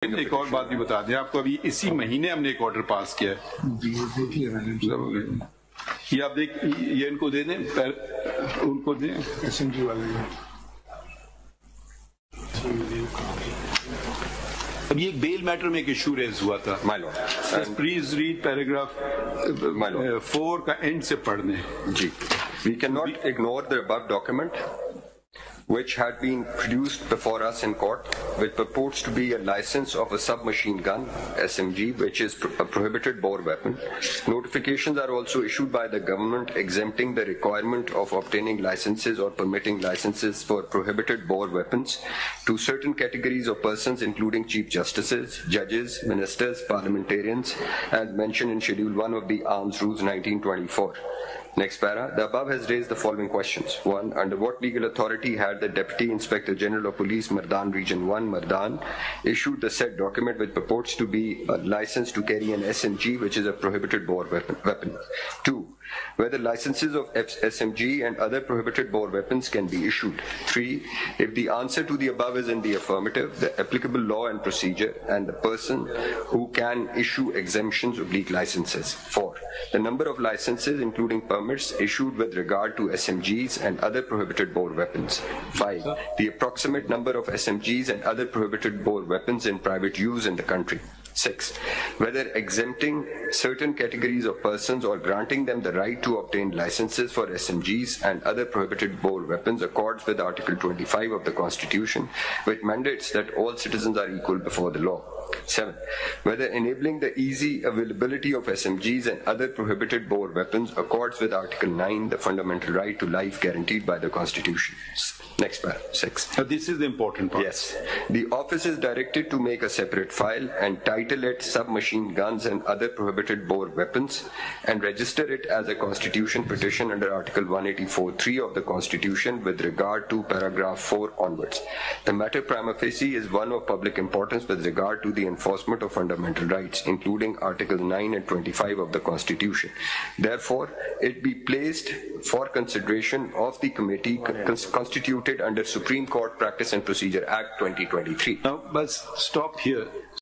ایک اور بات بھی بتا دیں آپ کو، ابھی اسی مہینے ہم نے ایک آرڈر پاس کیا ہے، یہ آپ دیکھ، یہ ان کو دے دیں، ان کو دیں SMG والے۔ اب یہ ایک بیل میٹر میں ایک ایشو ریز ہوا تھا، پلیز ریڈ پیراگراف 4 کا اینڈ سے پڑھ دیں۔ جی، we cannot ignore the above document which had been produced before us in court, which purports to be a license of a submachine gun, SMG, which is a prohibited bore weapon. Notifications are also issued by the government exempting the requirement of obtaining licenses or permitting licenses for prohibited bore weapons to certain categories of persons, including chief justices, judges, ministers, parliamentarians, as mentioned in Schedule 1 of the Arms Rules 1924. Next para, the above has raised the following questions. 1. Under what legal authority had the Deputy Inspector General of Police, Mardan Region 1, Mardan, issued the said document which purports to be a license to carry an SMG, which is a prohibited bore weapon? 2. Whether licenses of SMG and other prohibited bore weapons can be issued. 3. If the answer to the above is in the affirmative, the applicable law and procedure and the person who can issue exemptions oblique licenses. 4. The number of licenses, including permits, issued with regard to SMGs and other prohibited bore weapons. 5. The approximate number of SMGs and other prohibited bore weapons in private use in the country. 6. Whether exempting certain categories of persons or granting them the right to obtain licenses for SMGs and other prohibited bore weapons accords with Article 25 of the Constitution, which mandates that all citizens are equal before the law. 7. Whether enabling the easy availability of SMGs and other prohibited bore weapons accords with Article 9, the fundamental right to life guaranteed by the Constitution. Next paragraph, 6. This is the important part. Yes. The office is directed to make a separate file and title it Submachine Guns and Other Prohibited Bore Weapons and register it as a Constitution petition under Article 184(3) of the Constitution with regard to paragraph 4 onwards. The matter prima facie is one of public importance with regard to the enforcement of fundamental rights, including Articles 9 and 25 of the Constitution. Therefore, it be placed for consideration of the committee constituted under Supreme Court Practice and Procedure Act 2023. Now, but stop here.